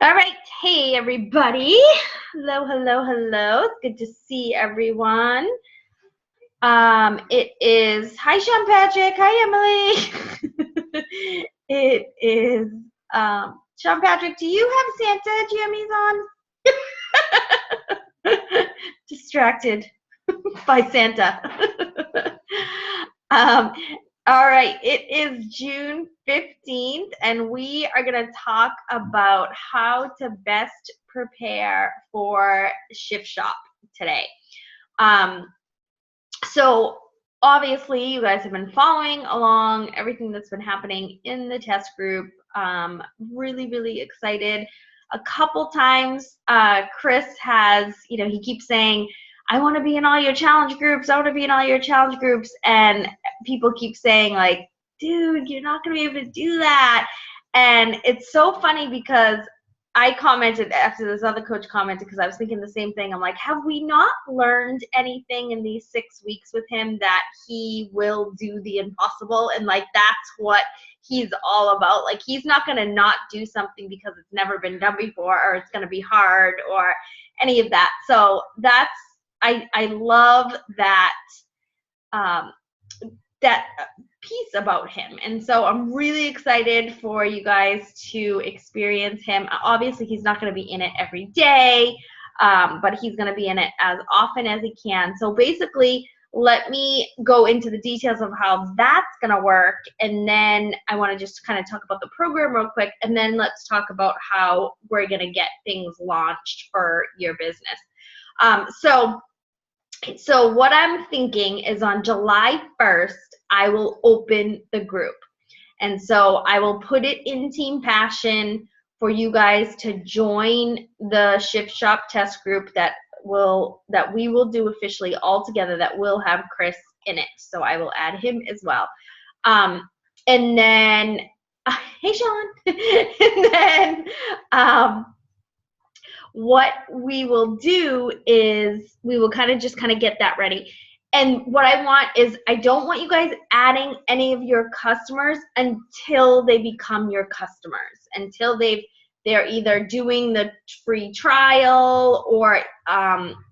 All right. Hey, everybody. Hello, hello, hello. It's good to see everyone. It is, hi, Sean Patrick. Hi, Emily. It is, Sean Patrick, do you have Santa jammies on? Distracted by Santa. um, all right, it is June 15th, and we are going to talk about how to best prepare for Shift Shop today. So obviously, you guys have been following along everything that's been happening in the test group. Really, really excited. A couple times, Chris has, he keeps saying, I want to be in all your challenge groups. I want to be in all your challenge groups. And people keep saying, like, dude, you're not going to be able to do that. And it's so funny because I commented after this other coach commented because I was thinking the same thing. I'm like, have we not learned anything in these 6 weeks with him that he will do the impossible? And like, that's what he's all about. Like, he's not going to not do something because it's never been done before or it's going to be hard or any of that. So that's, I love that, that piece about him. And so I'm really excited for you guys to experience him. Obviously, he's not going to be in it every day, but he's going to be in it as often as he can. So basically, let me go into the details of how that's going to work. And then I want to just kind of talk about the program real quick. And then let's talk about how we're going to get things launched for your business. So what I'm thinking is on July 1st, I will open the group. And so I will put it in Team Passion for you guys to join the Shift Shop test group that we will do officially all together, that will have Chris in it. So I will add him as well. And then, hey, Sean. And then, what we will do is we will kind of get that ready. And what I want is, I don't want you guys adding any of your customers until they become your customers, until they're either doing the free trial or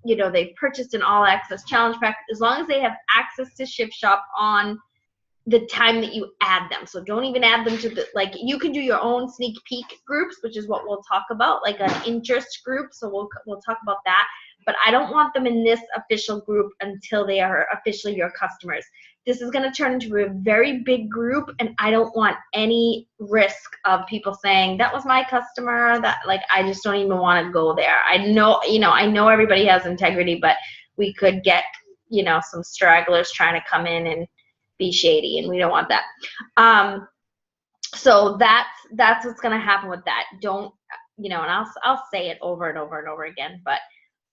they've purchased an all access challenge pack. As long as they have access to Shift Shop on the time that you add them. So don't even add them to the, like, you can do your own sneak peek groups, which is what we'll talk about, like an interest group. So we'll talk about that. But I don't want them in this official group until they are officially your customers. This is going to turn into a very big group, and I don't want any risk of people saying that was my customer. That, like, I just don't even want to go there. I know everybody has integrity, but we could get some stragglers trying to come in and be shady, and we don't want that. So that's what's going to happen with that. Don't, and I'll say it over and over and over again, but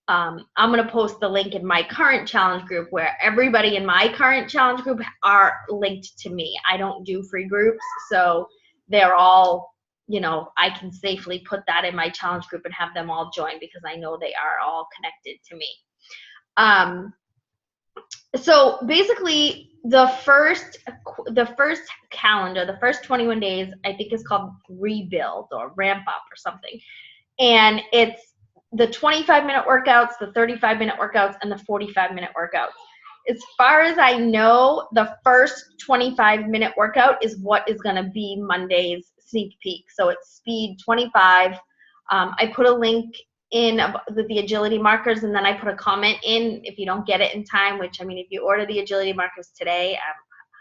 I'm going to post the link in my current challenge group, where everybody in my current challenge group are linked to me. I don't do free groups, so they're all, I can safely put that in my challenge group and have them all join because I know they are all connected to me. So basically, the first calendar, the first 21 days, I think is called Rebuild or Ramp Up or something. And it's the 25-minute workouts, the 35-minute workouts, and the 45-minute workouts. As far as I know, the first 25-minute workout is what is going to be Monday's sneak peek. So it's speed 25. I put a link in with the agility markers, and then I put a comment in if you don't get it in time, which, I mean, if you order the agility markers today, I'm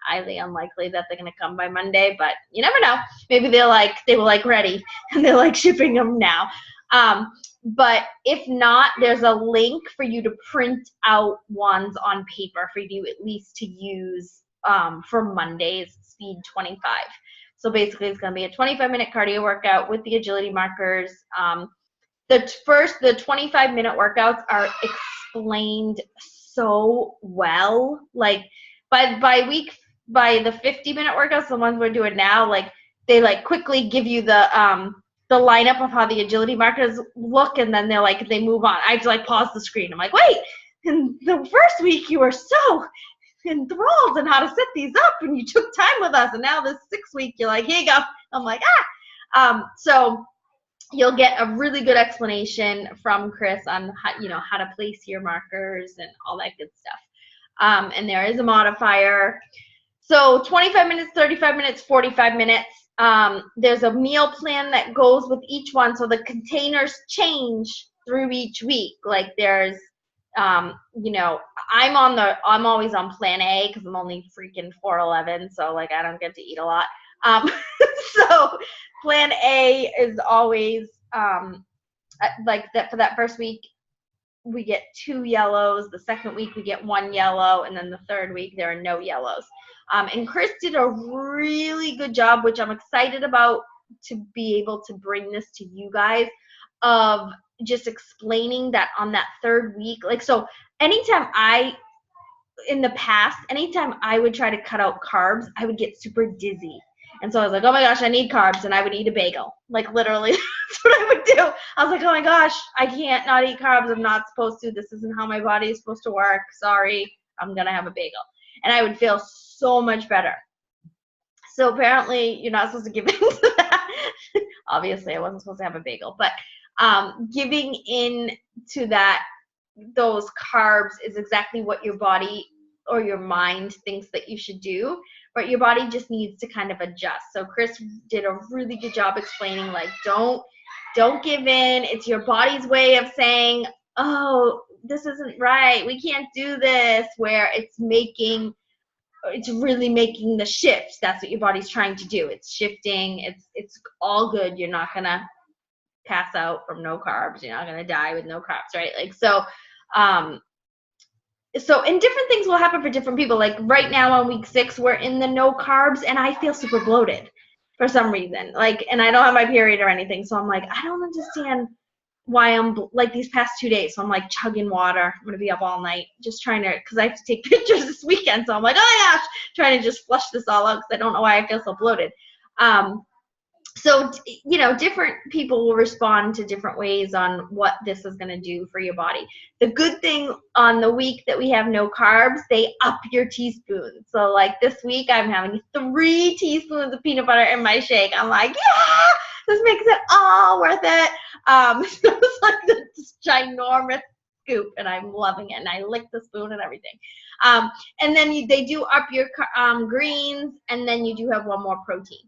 highly unlikely that they're going to come by Monday, but you never know. Maybe they were ready and they're shipping them now. But if not, there's a link for you to print out ones on paper for you at least to use for Monday's speed 25. So basically, it's going to be a 25-minute cardio workout with the agility markers. The 25-minute workouts are explained so well. Like, by the 50-minute workouts, the ones we're doing now, they quickly give you the lineup of how the agility markers look, and then they move on. I have to pause the screen. I'm like, wait, in the first week you were so enthralled in how to set these up, and you took time with us, and now this 6th week you're like, here you go. I'm like, so you'll get a really good explanation from Chris on how, you know, how to place your markers and all that good stuff. And there is a modifier. So 25 minutes, 35 minutes, 45 minutes. There's a meal plan that goes with each one. So the containers change through each week. Like there's, you know, I'm always on plan A because I'm only freaking 4'11", so like I don't get to eat a lot. So plan A is always like that for that first week we get 2 yellows, the second week we get 1 yellow, and then the third week there are no yellows. And Chris did a really good job, which I'm excited about to be able to bring this to you guys, of just explaining that on that third week. Like, so anytime in the past, anytime I would try to cut out carbs, I would get super dizzy. And so I was like, oh my gosh, I need carbs, and I would eat a bagel. Like literally, that's what I would do. I was like, oh my gosh, I can't not eat carbs. I'm not supposed to. This isn't how my body is supposed to work. Sorry, I'm going to have a bagel. And I would feel so much better. So apparently you're not supposed to give in to that. Obviously, I wasn't supposed to have a bagel. But giving in to that, those carbs is exactly what your body or your mind thinks that you should do, but your body just needs to kind of adjust. So Chris did a really good job explaining, like, don't give in. It's your body's way of saying, oh, this isn't right, we can't do this, where it's really making the shift. That's what your body's trying to do. It's shifting. It's all good. You're not gonna pass out from no carbs. You're not gonna die with no carbs, right? Like, so and different things will happen for different people. Like right now on week 6, we're in the no carbs, and I feel super bloated for some reason. Like, and I don't have my period or anything, so I'm like, I don't understand why I'm like these past 2 days. So I'm like chugging water. I'm gonna be up all night just trying to, because I have to take pictures this weekend. So I'm like, oh my gosh, trying to just flush this all out because I don't know why I feel so bloated. So, you know, different people will respond to different ways on what this is going to do for your body. The good thing on the week that we have no carbs, they up your teaspoons. So like this week, I'm having 3 teaspoons of peanut butter in my shake. I'm like, yeah, this makes it all worth it. So it's like this ginormous scoop, and I'm loving it. And I lick the spoon and everything. And then they do up your greens, and then you do have one more protein.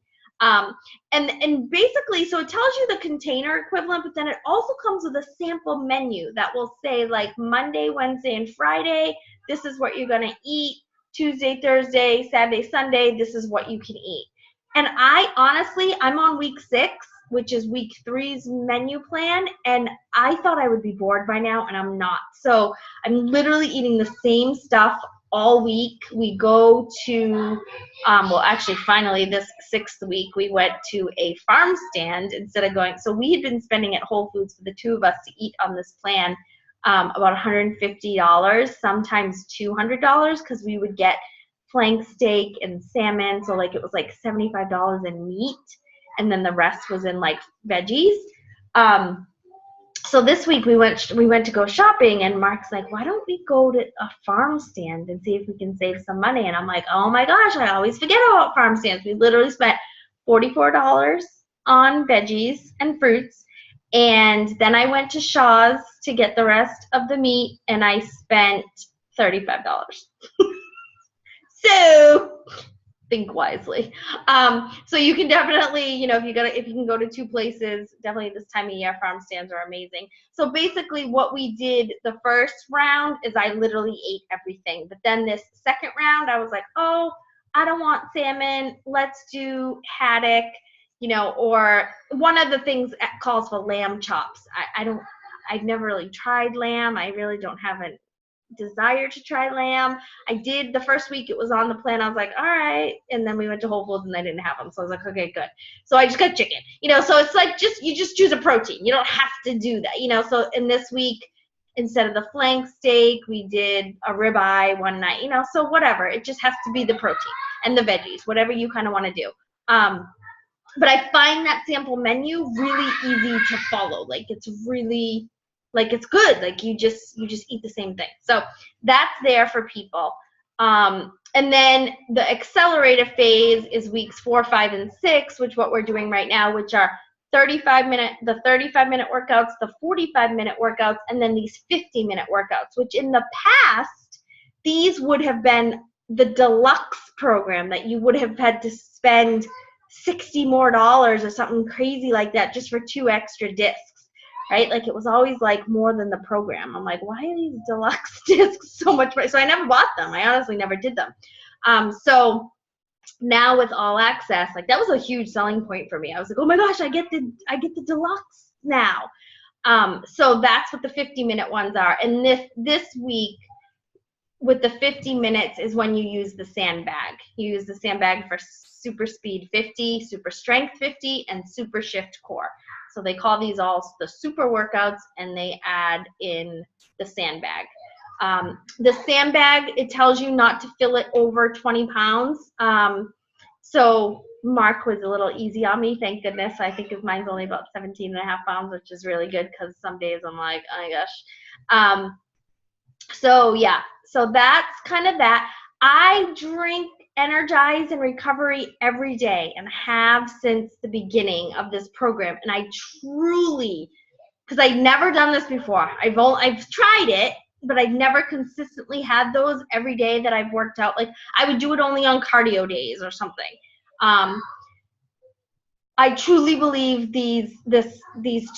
And basically, so it tells you the container equivalent, but then it also comes with a sample menu that will say, like, Monday, Wednesday, and Friday, this is what you're going to eat. Tuesday, Thursday, Saturday, Sunday, this is what you can eat. And I'm on week 6, which is week 3's menu plan, and I thought I would be bored by now, and I'm not. So I'm literally eating the same stuff all week. We go to, actually, finally, this 6th week, we went to a farm stand instead of going. So we had been spending at Whole Foods for the 2 of us to eat on this plan about $150, sometimes $200, because we would get flank steak and salmon. So like it was like $75 in meat, and then the rest was in like veggies. So this week we went to go shopping, and Mark's like, why don't we go to a farm stand and see if we can save some money? And I'm like, oh my gosh, I always forget about farm stands. We literally spent $44 on veggies and fruits. And then I went to Shaw's to get the rest of the meat, and I spent $35. So think wisely. So you can definitely, you know, if you can go to 2 places, definitely this time of year, farm stands are amazing. So basically what we did the first round is I literally ate everything. But then this second round, I was like, oh, I don't want salmon. Let's do haddock, you know, or one of the things calls for lamb chops. I've never really tried lamb. I really don't have a desire to try lamb. I did the first week, it was on the plan. I was like, all right. And then we went to Whole Foods and they didn't have them. So I was like, okay, good. So I just got chicken, you know, so it's like you just choose a protein. You don't have to do that, you know. So in this week, instead of the flank steak, we did a ribeye one night, you know, so whatever. It just has to be the protein and the veggies, whatever you kind of want to do. But I find that sample menu really easy to follow. Like it's really, like it's good. Like you just eat the same thing. So that's there for people. And then the accelerator phase is weeks 4, 5, and 6, which what we're doing right now, which are the 35-minute workouts, the 45-minute workouts, and then these 50-minute workouts, which in the past, these would have been the deluxe program that you would have had to spend $60 more or something crazy like that just for 2 extra discs, right? Like it was always like more than the program. I'm like, why are these deluxe discs so much more? So I never bought them. I honestly never did them. So now with All Access, like that was a huge selling point for me. I was like, oh my gosh, I get the deluxe now. So that's what the 50-minute ones are. And this week with the 50 minutes is when you use the sandbag. You use the sandbag for Super Speed 50, Super Strength 50, and Super Shift Core. So they call these all the super workouts, and they add in the sandbag. The sandbag, it tells you not to fill it over 20 pounds. So Mark was a little easy on me, thank goodness. I think mine's only about 17 and a half pounds, which is really good because some days I'm like, oh my gosh. So yeah, so that's kind of that. I drink Energize and Recovery every day and have since the beginning of this program. And I truly, because I've never done this before. I've tried it, but I've never consistently had those every day that I've worked out. Like I would do it only on cardio days or something. I truly believe these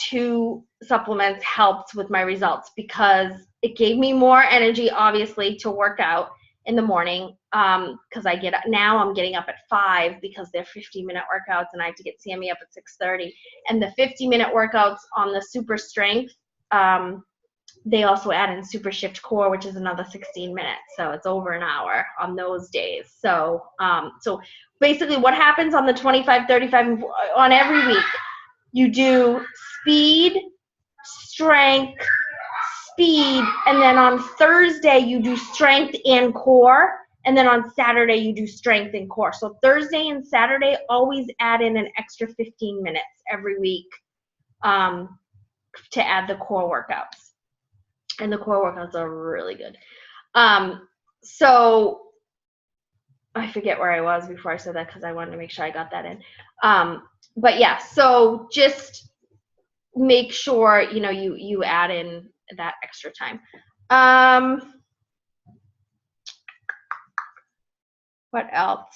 2 supplements helped with my results because it gave me more energy, obviously, to work out in the morning. Because now I'm getting up at 5 because they're 50-minute workouts, and I have to get Sammy up at 6:30. And the 50-minute workouts on the Super Strength, they also add in Super Shift Core, which is another 16 minutes. So it's over an hour on those days. So basically what happens on the 25, 35, on every week, you do speed, strength, speed, and then on Thursday you do strength and core, and then on Saturday you do strength and core. So Thursday and Saturday always add in an extra 15 minutes every week to add the core workouts. And the core workouts are really good. So I forget where I was before I said that because I wanted to make sure I got that in. But yeah, so just make sure, you add in that extra time. What else?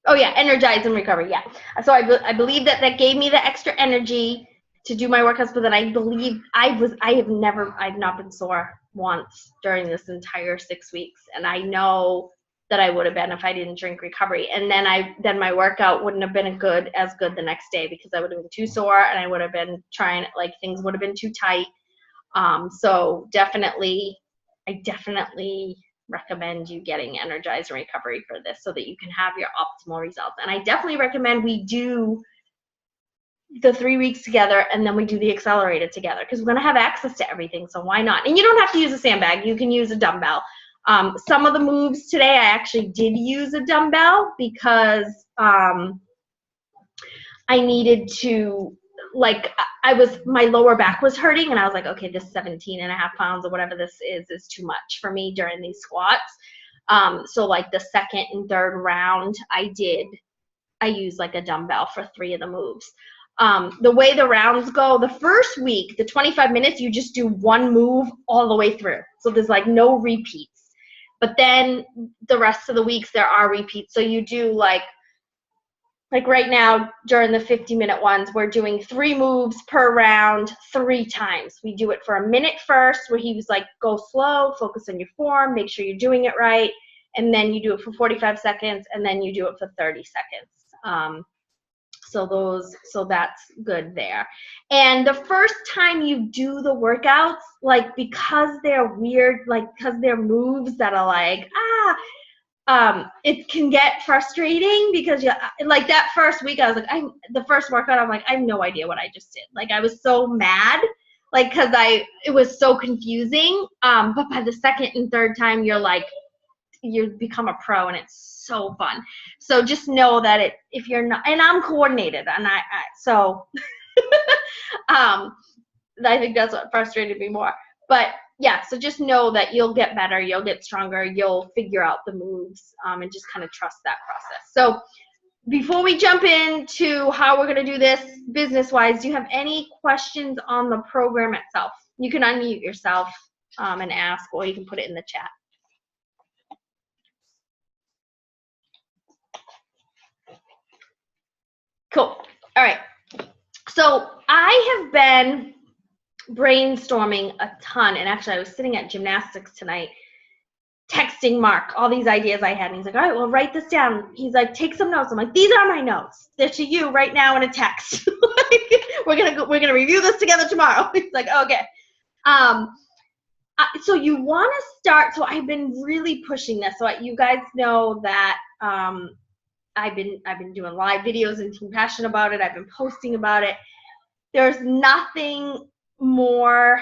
Oh yeah, Energize and Recovery. Yeah. So I believe that gave me the extra energy to do my workouts, but then I believe I've not been sore once during this entire 6 weeks, and I know that I would have been if I didn't drink Recovery. And then my workout wouldn't have been as good the next day because I would have been too sore, and I would have been things would have been too tight. So I definitely recommend you getting Energize and Recovery for this so that you can have your optimal results. And I definitely recommend we do the 3 weeks together, and then we do the accelerated together because we're going to have access to everything, so why not? And you don't have to use a sandbag. You can use a dumbbell. Some of the moves today I actually did use a dumbbell because I needed to, my lower back was hurting, and I was like, okay, this 17 and a half pounds or whatever this is too much for me during these squats. So like the second and third round I used like a dumbbell for 3 of the moves. The way the rounds go, the first week, the 25 minutes, you just do 1 move all the way through. So there's like no repeats. But then the rest of the weeks there are repeats. So you do like right now during the 50-minute ones, we're doing 3 moves per round 3 times. We do it for a minute first, where he was like, go slow, focus on your form, make sure you're doing it right. And then you do it for 45 seconds, and then you do it for 30 seconds. So that's good there. And the first time you do the workouts, because they're weird, because they're moves that are it can get frustrating because that first week I was like, the first workout, I'm like, I have no idea what I just did. I was so mad, because it was so confusing. But by the second and third time, you become a pro, and it's so fun. So just know that if you're not, and I'm coordinated, and I think that's what frustrated me more. But yeah, so just know that you'll get better, you'll get stronger, you'll figure out the moves, and just kind of trust that process. So before we jump into how we're going to do this business-wise, do you have any questions on the program itself? You can unmute yourself and ask, or you can put it in the chat. Cool. All right. So I have been brainstorming a ton, and actually I was sitting at gymnastics tonight texting Mark all these ideas I had, and he's like, all right, well, write this down. He's like, take some notes. I'm like, these are my notes. They're to you right now in a text. we're gonna review this together tomorrow. He's like, okay. So you want to start. So I've been really pushing this. So you guys know that I've been doing live videos and being passionate about it. I've been posting about it. There's nothing more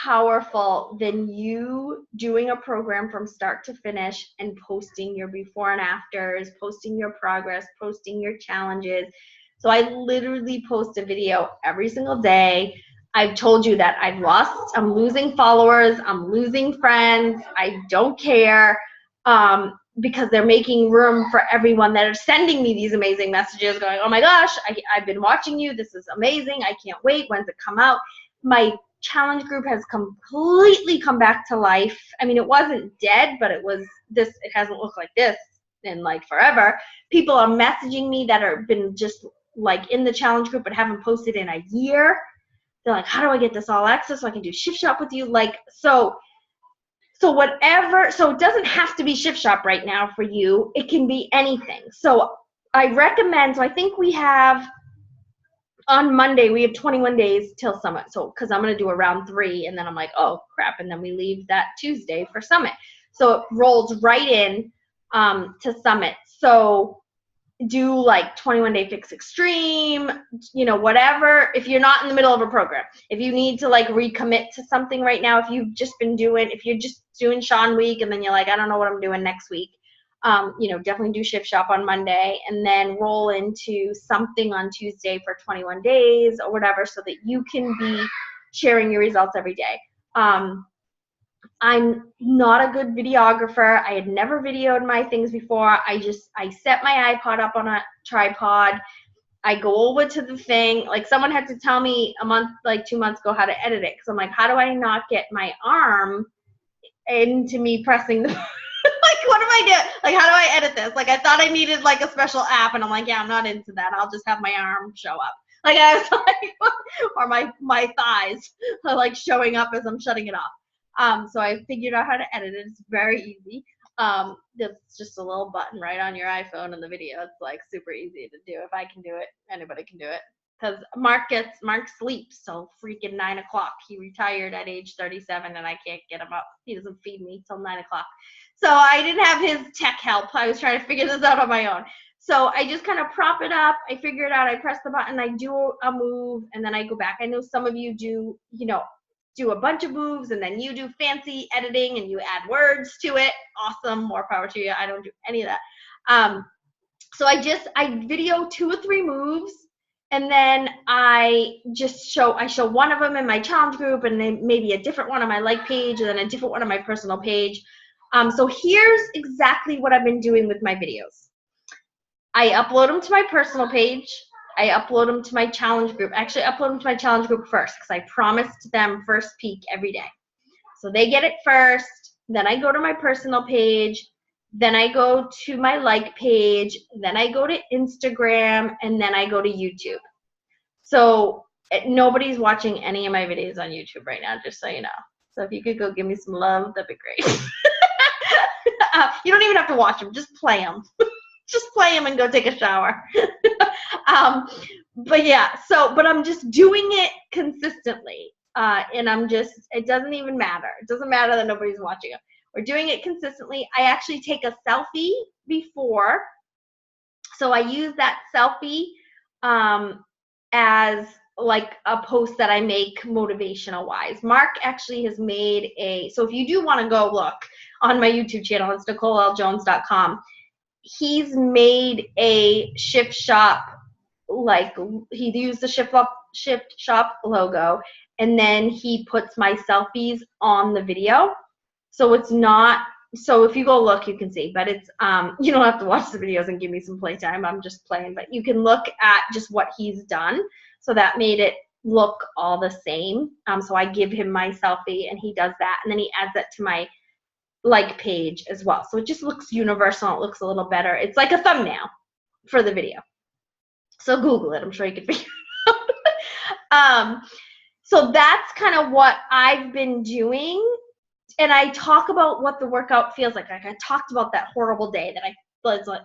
powerful than you doing a program from start to finish and posting your before and afters, posting your progress, posting your challenges. So I literally post a video every single day. I've told you that I'm losing followers, I'm losing friends, I don't care, because they're making room for everyone that are sending me these amazing messages going, oh my gosh, I've been watching you, this is amazing, I can't wait, when's it come out? My challenge group has completely come back to life. I mean, it wasn't dead, but it hasn't looked like this in like forever. People are messaging me that have been just like in the challenge group but haven't posted in a year. They're like, how do I get this all access so I can do Shift Shop with you? Like, so whatever, so it doesn't have to be Shift Shop right now for you. It can be anything. So I recommend, so I think we have, on Monday, we have 21 days till Summit. So, because I'm going to do a round 3, and then I'm like, oh, crap, and then we leave that Tuesday for Summit. So it rolls right in to Summit. So do like 21 Day Fix Extreme, whatever. If you're not in the middle of a program, if you need to like recommit to something right now, if you're just doing Sean Week and then you're like, I don't know what I'm doing next week, definitely do Shift Shop on Monday and then roll into something on Tuesday for 21 days or whatever, so that you can be sharing your results every day. I'm not a good videographer. I had never videoed my things before. I set my iPod up on a tripod. I go over to the thing. Like, someone had to tell me 2 months ago how to edit it. Because I'm like, how do I not get my arm into me pressing the like, what am I doing? Like, how do I edit this? Like, I thought I needed like a special app, and I'm like, yeah, I'm not into that. I'll just have my arm show up. Like, I was like, or my thighs are like showing up as I'm shutting it off. So I figured out how to edit it. It's very easy. It's just a little button right on your iPhone in the video. It's like super easy to do. If I can do it, anybody can do it. Because Mark sleeps till freaking 9 o'clock. He retired at age 37, and I can't get him up. He doesn't feed me till 9 o'clock. So I didn't have his tech help. I was trying to figure this out on my own. So I just kind of prop it up. I figure it out. I press the button. I do a move, and then I go back. I know some of you do a bunch of moves, and then you do fancy editing, and you add words to it. Awesome. More power to you. I don't do any of that. So I video 2 or 3 moves, and then I show one of them in my challenge group, and then maybe a different one on my like page, and then a different one on my personal page. So here's exactly what I've been doing with my videos. I upload them to my personal page. I upload them to my challenge group. Actually, I upload them to my challenge group first, because I promised them first peek every day. So they get it first. Then I go to my personal page. Then I go to my like page. Then I go to Instagram. And then I go to YouTube. So nobody's watching any of my videos on YouTube right now, just so you know. So if you could go give me some love, that'd be great. You don't even have to watch them. Just play them. Just play them and go take a shower. But yeah, but I'm just doing it consistently. And it doesn't even matter. It doesn't matter that nobody's watching it. We're doing it consistently. I actually take a selfie before. So I use that selfie as like a post that I make motivational wise. Mark actually has made so if you do want to go look on my YouTube channel, it's NicoleLJones.com. He's made a Shift Shop, like he used the Shift Shop logo, and then he puts my selfies on the video. So it's not so if you go look, you can see, but it's, you don't have to watch the videos and give me some playtime. I'm just playing, but you can look at just what he's done. So that made it look all the same. So I give him my selfie and he does that. And then he adds that to my like page as well. So it just looks universal. It looks a little better. It's like a thumbnail for the video. So Google it. I'm sure you can figure it out. So that's kind of what I've been doing. And I talk about what the workout feels like. Like I talked about that horrible day that I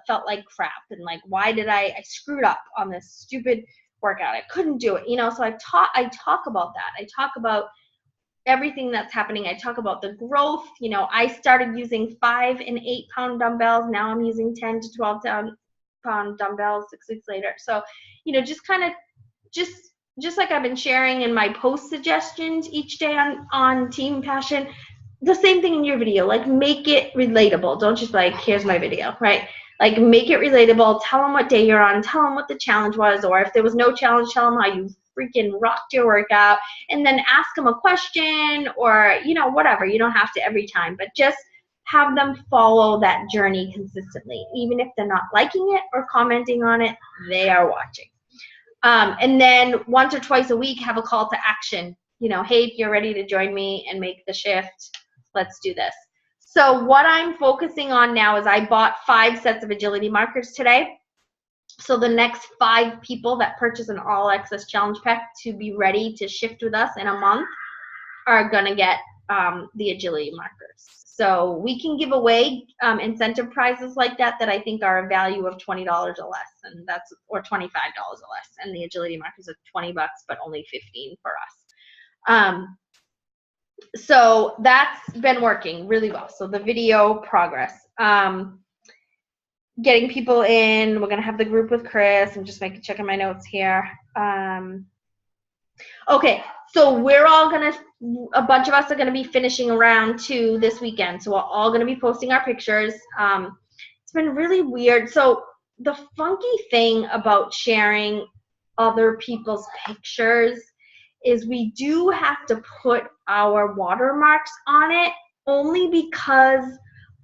felt like crap and like, why did I screwed up on this stupid workout. I couldn't do it, you know. So I talk about that. I talk about everything that's happening. I talk about the growth. You know, I started using 5 and 8 pound dumbbells. Now I'm using 10 to 12 pound dumbbells 6 weeks later. So, you know, just kind of just like I've been sharing in my post suggestions each day on Team Passion, the same thing in your video. Like, make it relatable. Don't just like, here's my video, right? Like, make it relatable. Tell them what day you're on. Tell them what the challenge was. Or if there was no challenge, tell them how you freaking rocked your workout. And then ask them a question or, you know, whatever. You don't have to every time. But just have them follow that journey consistently. Even if they're not liking it or commenting on it, they are watching. And then once or twice a week, have a call to action. You know, hey, if you're ready to join me and make the shift, let's do this. So what I'm focusing on now is I bought 5 sets of agility markers today. So the next 5 people that purchase an all access challenge pack to be ready to shift with us in a month are going to get the agility markers. So we can give away incentive prizes like that I think are a value of $20 or less, and that's, or $25 or less. And the agility markers are $20, but only $15 for us. So that's been working really well. So the video progress, getting people in. We're gonna have the group with Chris. I'm just checking my notes here. Okay, so we're all gonna, a bunch of us are gonna be finishing round 2 this weekend. So we're all gonna be posting our pictures. It's been really weird. So the funky thing about sharing other people's pictures is we do have to put our watermarks on it, only because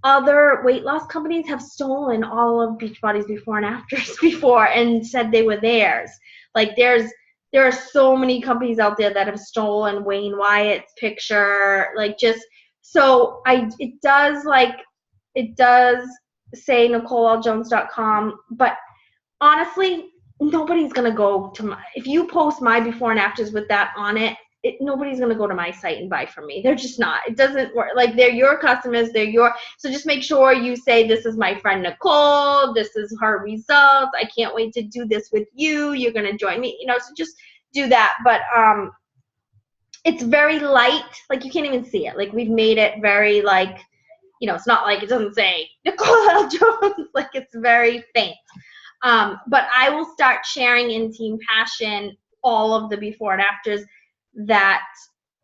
other weight loss companies have stolen all of Beachbody's before and afters before and said they were theirs. Like there are so many companies out there that have stolen Wayne Wyatt's picture. Like, just, so it does say NicoleLJones.com, but honestly, nobody's gonna go to if you post my before and afters with that on it, nobody's gonna go to my site and buy from me. They're just not. It doesn't work. Like, they're your customers. So just make sure you say, this is my friend Nicole. This is her results. I can't wait to do this with you. You're gonna join me. You know, so just do that. But it's very light. Like, you can't even see it. Like, we've made it very, like, you know, it's not like, it doesn't say Nicole L. Jones. Like, it's very faint. But I will start sharing in Team Passion all of the before and afters that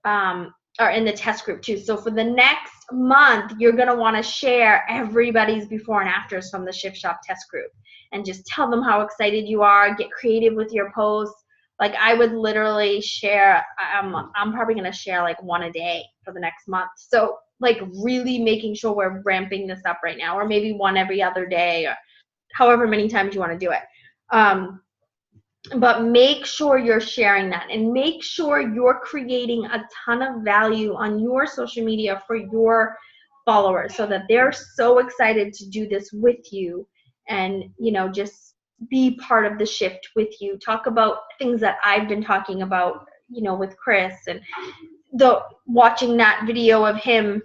are in the test group too. So for the next month, you're going to want to share everybody's before and afters from the Shift Shop test group and just tell them how excited you are. Get creative with your posts. Like, I would literally share, I'm probably going to share like 1 a day for the next month. So, like, really making sure we're ramping this up right now, or maybe 1 every other day, or however many times you want to do it. But make sure you're sharing that, and make sure you're creating a ton of value on your social media for your followers, so that they're so excited to do this with you and, you know, just be part of the shift with you. Talk about things that I've been talking about, you know, with Chris, and watching that video of him,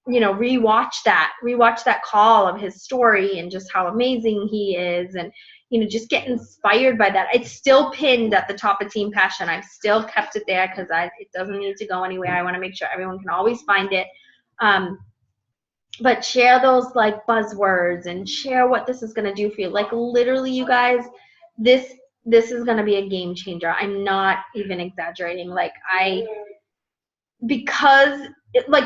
you know, rewatch that call of his story and just how amazing he is, and, you know, just get inspired by that. It's still pinned at the top of Team Passion. I've still kept it there because it doesn't need to go anywhere. I want to make sure everyone can always find it. But share those, like, buzzwords, and share what this is going to do for you. Like, literally, you guys, this is going to be a game changer. I'm not even exaggerating. Like,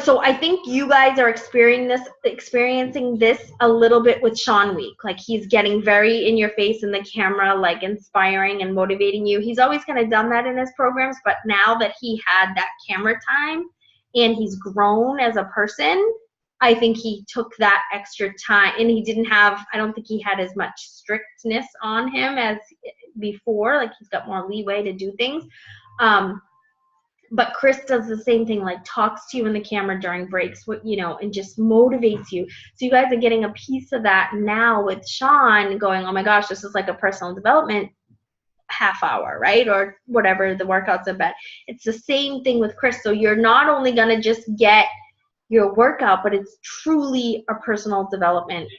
so I think you guys are experiencing this a little bit with Sean Week. Like, he's getting very in your face in the camera, like, inspiring and motivating you. He's always kind of done that in his programs, but now that he had that camera time and he's grown as a person, I think he took that extra time, and he didn't have, I don't think he had as much strictness on him as before. Like, he's got more leeway to do things. But Chris does the same thing, like talks to you in the camera during breaks, you know, and just motivates you. So you guys are getting a piece of that now with Sean going, oh my gosh, this is like a personal development half hour, right? Or whatever the workouts are. But it's the same thing with Chris. So you're not only going to just get your workout, but it's truly a personal development.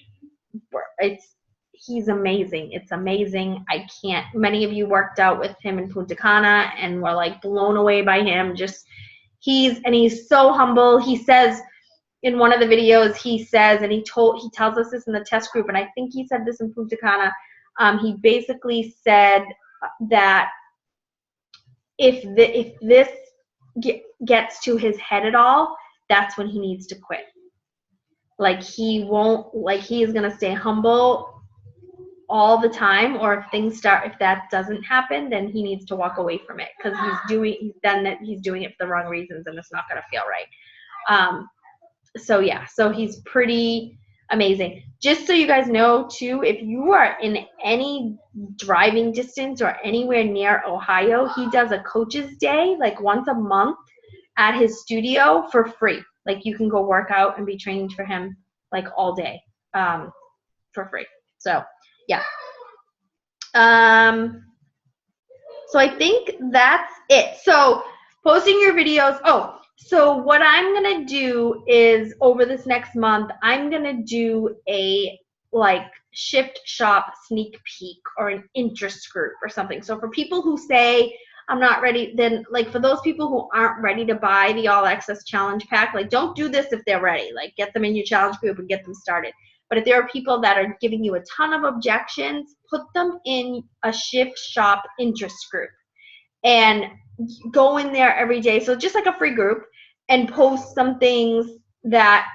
He's amazing. It's amazing. I can't, many of you worked out with him in Punta Cana and were like blown away by him. Just, he's so humble. He says in one of the videos, he says, and he tells us this in the test group, and I think he said this in Punta Cana. He basically said that if this gets to his head at all, that's when he needs to quit. Like, he won't, like, he is going to stay humble all the time, or if that doesn't happen, then he needs to walk away from it, because he's doing it for the wrong reasons, and it's not going to feel right. So yeah, so he's pretty amazing. Just so you guys know too, if you are in any driving distance or anywhere near Ohio, he does a coach's day like once a month at his studio for free. Like, you can go work out and be trained for him like all day for free. So yeah. So I think that's it. So posting your videos. Oh, so what I'm going to do is over this next month, I'm going to do a like Shift Shop sneak peek or an interest group or something. So for people who say, I'm not ready, then like for those people who aren't ready to buy the All Access Challenge Pack, like don't do this if they're ready. Like, get them in your challenge group and get them started. But if there are people that are giving you a ton of objections, put them in a Shift Shop interest group and go in there every day. So just like a free group, and post some things that,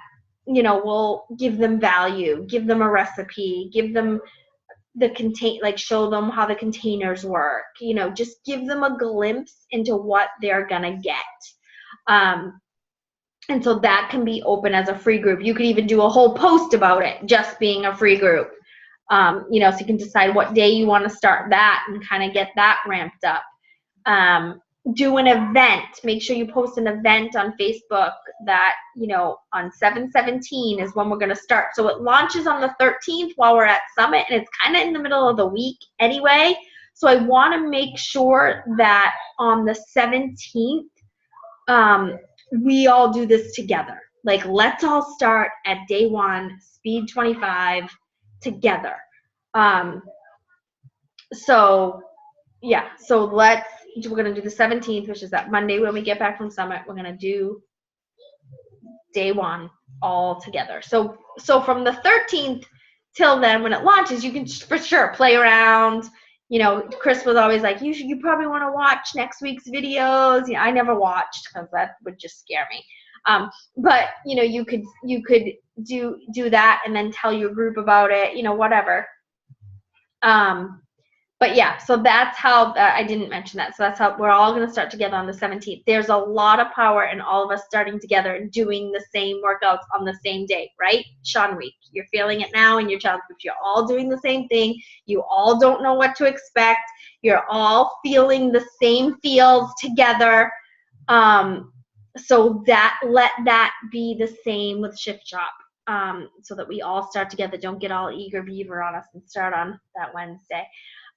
you know, will give them value, give them a recipe, give them like show them how the containers work, you know, just give them a glimpse into what they're gonna get. And so that can be open as a free group. You could even do a whole post about it just being a free group. You know, so you can decide what day you want to start that and kind of get that ramped up. Do an event. Make sure you post an event on Facebook that, you know, on 7/17 is when we're going to start. So it launches on the 13th while we're at Summit, and it's kind of in the middle of the week anyway. So I want to make sure that on the 17th, we all do this together. Like, let's all start at day one, speed 25 together. So yeah, so we're going to do the 17th, which is that Monday when we get back from Summit. We're going to do day one all together. So from the 13th till then, when it launches, you can for sure play around. You know, Chris was always like, you probably want to watch next week's videos. Yeah, I never watched because that would just scare me. But you know, you could do that and then tell your group about it, you know, whatever. But yeah, so that's how, I didn't mention that. So that's how we're all going to start together on the 17th. There's a lot of power in all of us starting together and doing the same workouts on the same day, right? Sean Week, you're feeling it now in your challenge groups. You're all doing the same thing. You all don't know what to expect. You're all feeling the same feels together. So let that be the same with Shift Shop, so that we all start together. Don't get all eager beaver on us and start on that Wednesday.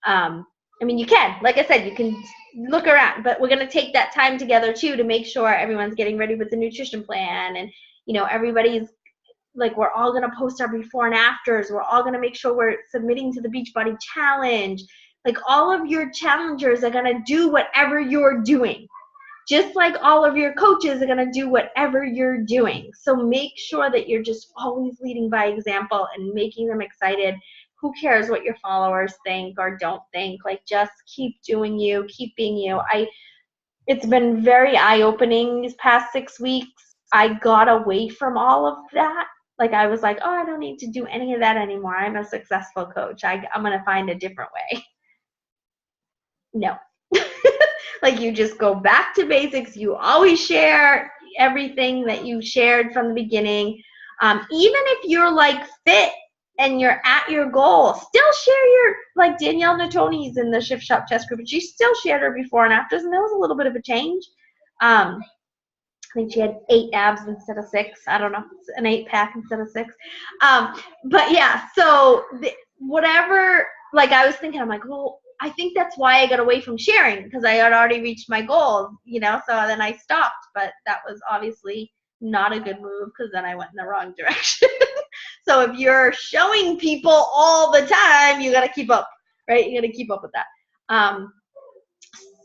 I mean, you can, like I said, you can look around, but we're going to take that time together too to make sure everyone's getting ready with the nutrition plan, and, you know, everybody's like, we're all going to post our before and afters. We're all going to make sure we're submitting to the Beachbody Challenge. Like, all of your challengers are going to do whatever you're doing, just like all of your coaches are going to do whatever you're doing. So make sure that you're just always leading by example and making them excited. Who cares what your followers think or don't think? Like, just keep doing you, keep being you. It's been very eye-opening these past 6 weeks. I got away from all of that. Like, I was like, oh, I don't need to do any of that anymore. I'm a successful coach. I'm going to find a different way. No. Like, you just go back to basics. You always share everything that you shared from the beginning. Even if you're like fit and you're at your goal, still share your, like Danielle Natoni's in the Shift Shop test group, and she still shared her before and afters, and that was a little bit of a change. I think she had 8 abs instead of 6. I don't know, an 8-pack instead of 6. But yeah, so whatever, like I was thinking, I'm like, well, I think that's why I got away from sharing, because I had already reached my goals, you know, so then I stopped. But that was obviously not a good move, because then I went in the wrong direction. So if you're showing people all the time, you got to keep up, right? You got to keep up with that.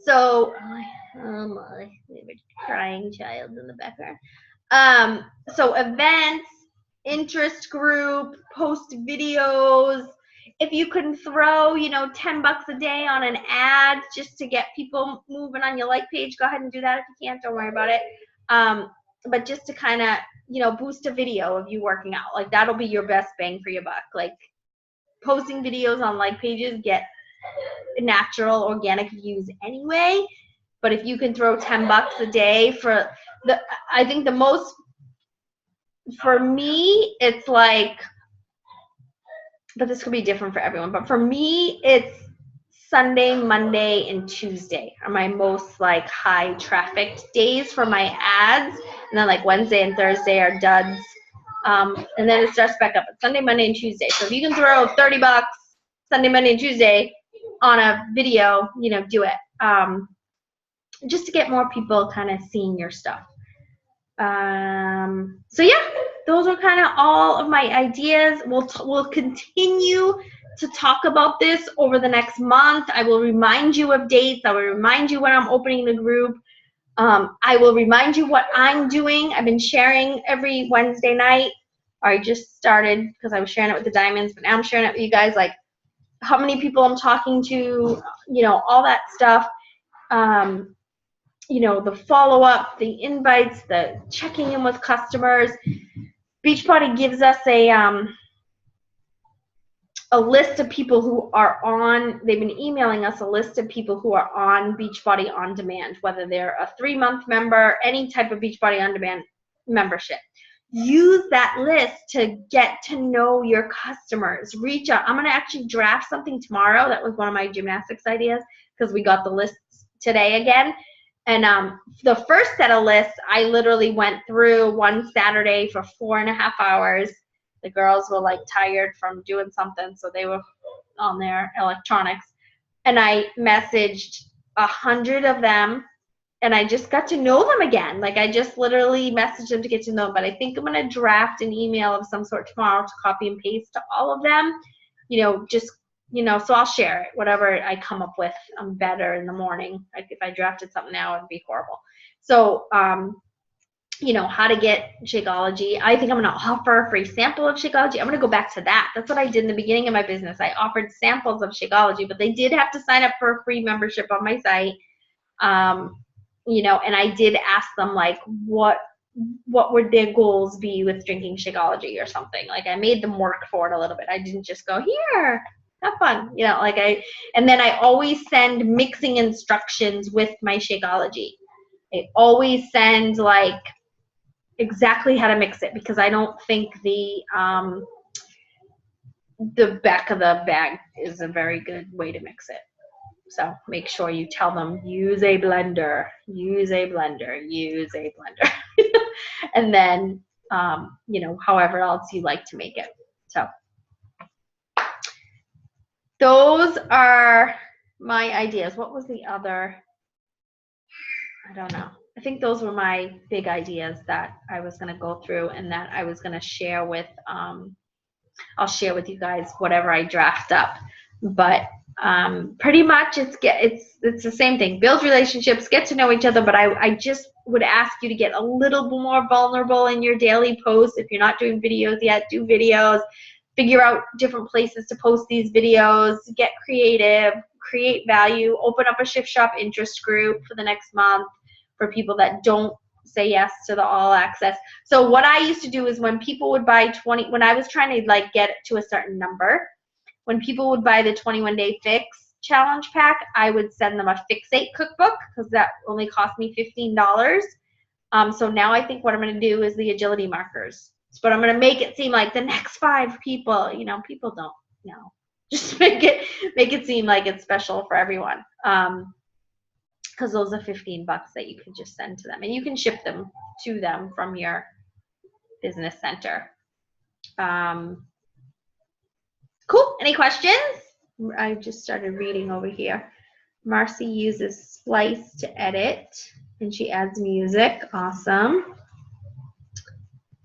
So, oh my, we have a crying child in the background. So events, interest group, post videos. If you can throw, you know, $10 a day on an ad just to get people moving on your like page, go ahead and do that. If you can't, don't worry about it. But just to kind of, you know, boost a video of you working out, like that'll be your best bang for your buck. Like posting videos on like pages get natural organic views anyway, but if you can throw $10 a day for the, I think the most, for me, it's like, but this could be different for everyone, but for me, it's Sunday, Monday, and Tuesday are my most like high traffic days for my ads, and then like Wednesday and Thursday are duds, and then it starts back up. It's Sunday, Monday, and Tuesday. So if you can throw $30 Sunday, Monday, and Tuesday on a video, you know, do it, just to get more people kind of seeing your stuff. So yeah, those are kind of all of my ideas. We'll continue to talk about this over the next month. I will remind you of dates. I will remind you when I'm opening the group. I will remind you what I'm doing. I've been sharing every Wednesday night. I just started because I was sharing it with the diamonds, but now I'm sharing it with you guys, like how many people I'm talking to, you know, all that stuff. You know, the follow-up, the invites, the checking in with customers. Beachbody gives us a list of people who are on, they've been emailing us a list of people who are on Beachbody On Demand, whether they're a 3-month member, any type of Beachbody On Demand membership. Use that list to get to know your customers. Reach out. I'm going to actually draft something tomorrow. That was one of my gymnastics ideas, because we got the lists today again. And the first set of lists, I literally went through one Saturday for 4.5 hours. The girls were like tired from doing something, so they were on their electronics. And I messaged 100 of them, and I just got to know them again. Like I just literally messaged them to get to know them. But I think I'm going to draft an email of some sort tomorrow to copy and paste to all of them. You know, just, you know, so I'll share it. Whatever I come up with, I'm better in the morning. Like if I drafted something now, it'd be horrible. So, you know, how to get Shakeology. I think I'm going to offer a free sample of Shakeology. I'm going to go back to that. That's what I did in the beginning of my business. I offered samples of Shakeology, but they did have to sign up for a free membership on my site. You know, and I did ask them like what would their goals be with drinking Shakeology or something. Like I made them work for it a little bit. I didn't just go, here, have fun, you know, like and then I always send mixing instructions with my Shakeology. I always send like exactly how to mix it, because I don't think the back of the bag is a very good way to mix it. So make sure you tell them, use a blender, use a blender, use a blender. And then, you know, however else you like to make it. So those are my ideas. What was the other? I don't know. I think those were my big ideas that I was going to go through, and that I was going to share with, I'll share with you guys whatever I draft up. But pretty much it's the same thing. Build relationships, get to know each other, but I just would ask you to get a little bit more vulnerable in your daily posts. If you're not doing videos yet, do videos. Figure out different places to post these videos. Get creative, create value, open up a Shift Shop interest group for the next month for people that don't say yes to the all access. So what I used to do is when people would buy when I was trying to like get to a certain number, when people would buy the 21-day fix challenge pack, I would send them a Fixate cookbook, because that only cost me $15. So now I think what I'm going to do is the agility markers. but I'm going to make it seem like the next 5 people, you know, people don't know. Just make it seem like it's special for everyone. Because those are $15 that you can just send to them, and you can ship them to them from your business center. Cool. Any questions? I just started reading over here. Marcy uses Splice to edit, and she adds music. Awesome.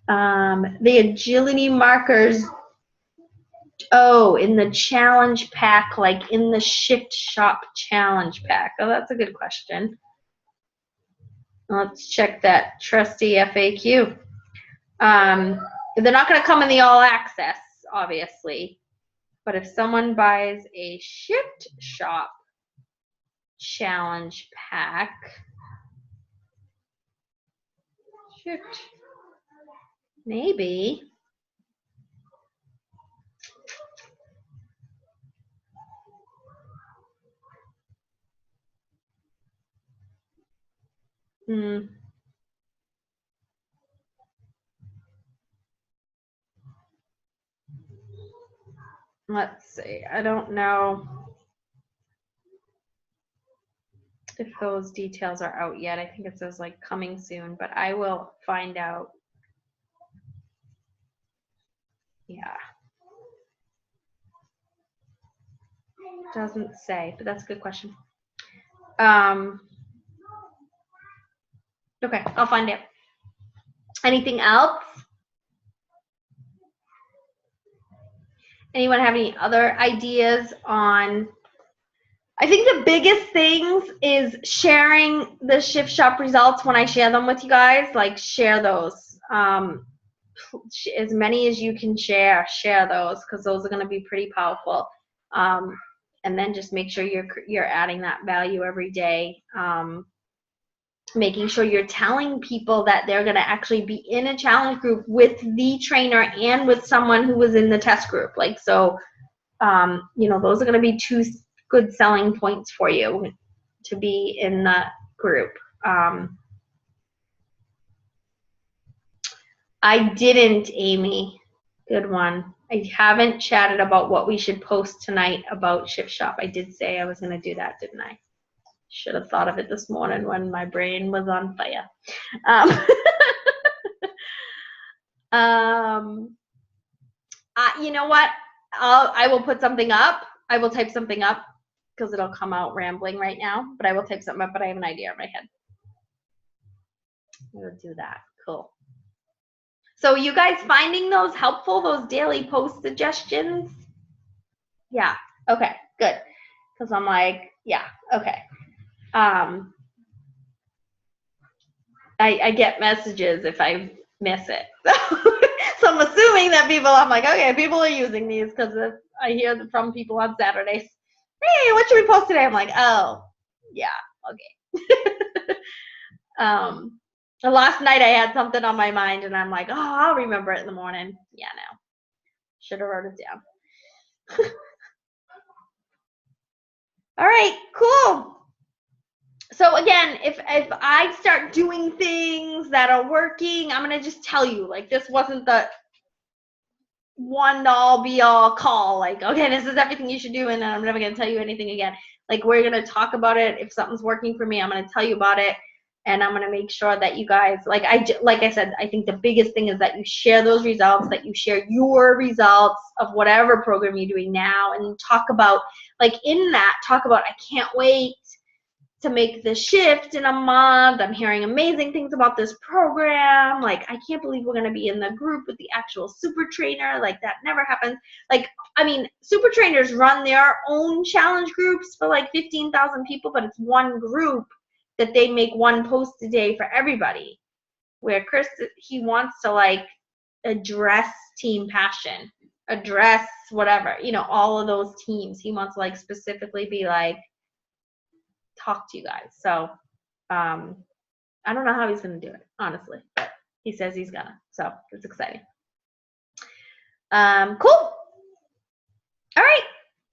The agility markers. Oh, in the challenge pack, like in the Shift Shop challenge pack. Oh, that's a good question. Let's check that trusty FAQ. They're not going to come in the all access, obviously. But if someone buys a Shift Shop challenge pack, Shift, maybe. Let's see. I don't know if those details are out yet. I think it says like coming soon, but I will find out. Yeah. Doesn't say, but that's a good question. Okay, I'll find out. Anything else? Anyone have any other ideas on? I think the biggest things is sharing the Shift Shop results when I share them with you guys. Like, share those. As many as you can share those, because those are going to be pretty powerful. And then just make sure you're adding that value every day. Making sure you're telling people that they're going to actually be in a challenge group with the trainer and with someone who was in the test group. Like, so, you know, those are going to be 2 good selling points for you to be in the group. I didn't, Amy. Good one. I haven't chatted about what we should post tonight about Shift Shop. I did say I was going to do that, didn't I? Should have thought of it this morning when my brain was on fire. You know what? I will put something up. I will type something up because it'll come out rambling right now. But I will type something up, but I have an idea in my head. We'll do that. Cool. So you guys finding those helpful, those daily post suggestions? Yeah. Okay, good. Because I'm like, yeah, okay. I get messages if I miss it. So I'm assuming that I'm like, okay, people are using these because I hear from people on Saturdays. Hey, what should we post today? I'm like, oh, yeah, okay. Last night I had something on my mind and I'm like, oh, I'll remember it in the morning. Yeah, no. Should have wrote it down. All right, cool. So again, if I start doing things that are working, I'm going to just tell you, like, this wasn't the one all be all call, like, okay, this is everything you should do, and I'm never going to tell you anything again. Like, we're going to talk about it. If something's working for me, I'm going to tell you about it, and I'm going to make sure that you guys, like I said, I think the biggest thing is that you share those results, that you share your results of whatever program you're doing now, and talk about, like, in that, talk about, I can't wait to make the shift in a month. I'm hearing amazing things about this program. Like, I can't believe we're going to be in the group with the actual super trainer. Like, that never happens. Like, I mean, super trainers run their own challenge groups for like 15,000 people, but it's one group that they make one post a day for everybody. Where Chris, he wants to like address team passion, address whatever, you know, all of those teams. He wants to like specifically be like, talk to you guys. So I don't know how he's going to do it, honestly, but he says he's gonna, so it's exciting. Cool. All right,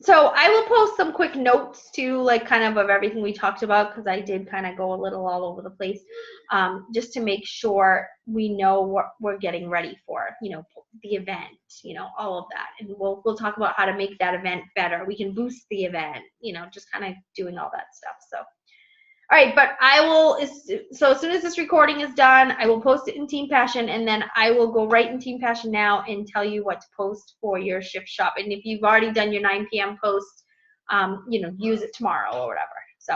So I will post some quick notes too, like kind of everything we talked about, because I did kind of go a little all over the place, just to make sure we know what we're getting ready for, the event, all of that. And we'll talk about how to make that event better. We can boost the event, just kind of doing all that stuff. So, all right, but I will, so as soon as this recording is done, I will post it in Team Passion, and then I will go right in Team Passion now and tell you what to post for your shift shop. And if you've already done your 9 p.m. post, use it tomorrow or whatever. So,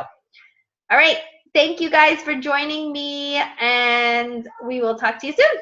all right, thank you guys for joining me, and we will talk to you soon.